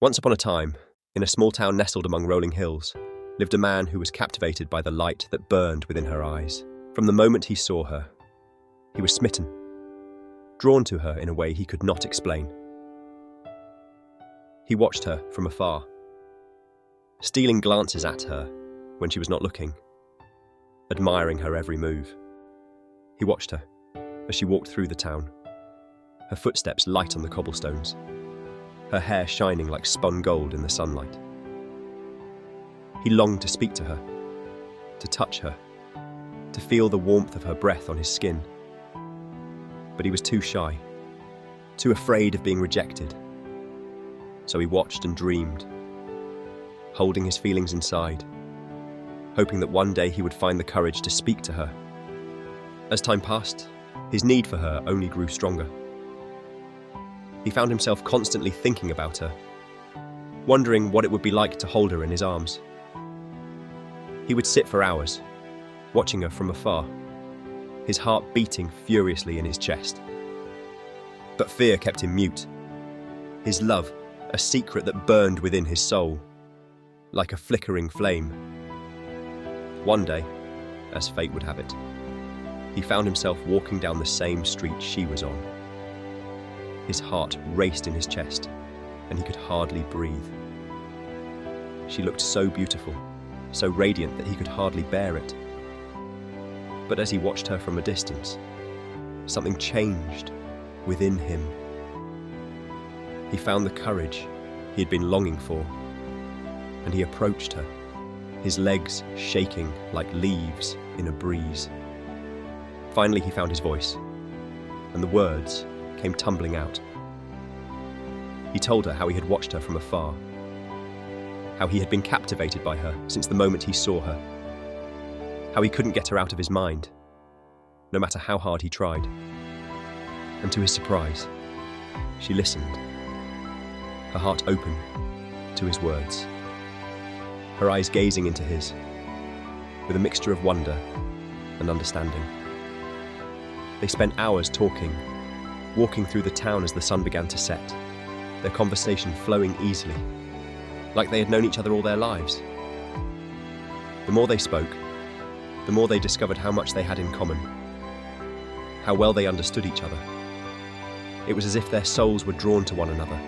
Once upon a time, in a small town nestled among rolling hills, lived a man who was captivated by the light that burned within her eyes. From the moment he saw her, he was smitten, drawn to her in a way he could not explain. He watched her from afar, stealing glances at her when she was not looking, admiring her every move. He watched her as she walked through the town, her footsteps light on the cobblestones, her hair shining like spun gold in the sunlight. He longed to speak to her, to touch her, to feel the warmth of her breath on his skin. But he was too shy, too afraid of being rejected. So he watched and dreamed, holding his feelings inside, hoping that one day he would find the courage to speak to her. As time passed, his need for her only grew stronger. He found himself constantly thinking about her, wondering what it would be like to hold her in his arms. He would sit for hours, watching her from afar, his heart beating furiously in his chest. But fear kept him mute. His love, a secret that burned within his soul, like a flickering flame. One day, as fate would have it, he found himself walking down the same street she was on. His heart raced in his chest, and he could hardly breathe. She looked so beautiful, so radiant that he could hardly bear it. But as he watched her from a distance, something changed within him. He found the courage he had been longing for, and he approached her, his legs shaking like leaves in a breeze. Finally, he found his voice, and the words came tumbling out. He told her how he had watched her from afar, how he had been captivated by her since the moment he saw her, how he couldn't get her out of his mind, no matter how hard he tried. And to his surprise, she listened, her heart open to his words, her eyes gazing into his, with a mixture of wonder and understanding. They spent hours talking, walking through the town as the sun began to set, their conversation flowing easily, like they had known each other all their lives. The more they spoke, the more they discovered how much they had in common, how well they understood each other. It was as if their souls were drawn to one another,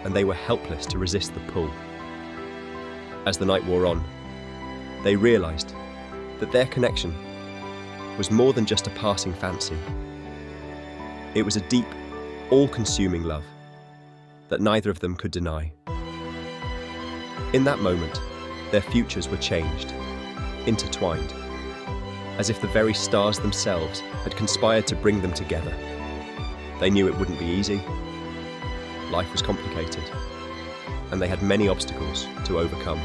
and they were helpless to resist the pull. As the night wore on, they realized that their connection was more than just a passing fancy. It was a deep, all-consuming love that neither of them could deny. In that moment, their futures were changed, intertwined, as if the very stars themselves had conspired to bring them together. They knew it wouldn't be easy. Life was complicated, and they had many obstacles to overcome.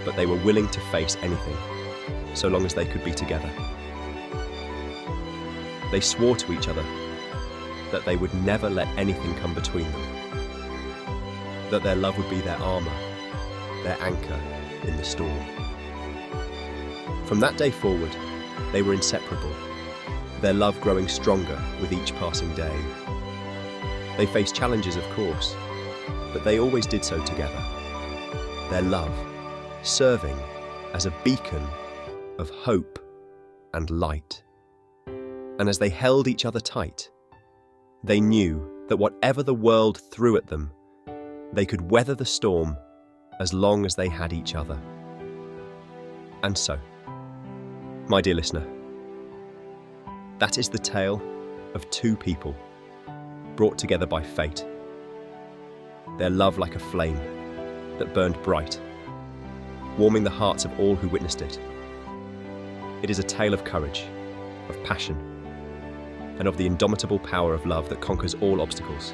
But they were willing to face anything, so long as they could be together. They swore to each other that they would never let anything come between them, that their love would be their armor, their anchor in the storm. From that day forward, they were inseparable, their love growing stronger with each passing day. They faced challenges, of course, but they always did so together. Their love serving as a beacon of hope and light. And as they held each other tight, they knew that whatever the world threw at them, they could weather the storm as long as they had each other. And so, my dear listener, that is the tale of two people brought together by fate. Their love like a flame that burned bright, warming the hearts of all who witnessed it. It is a tale of courage, of passion, and of the indomitable power of love that conquers all obstacles.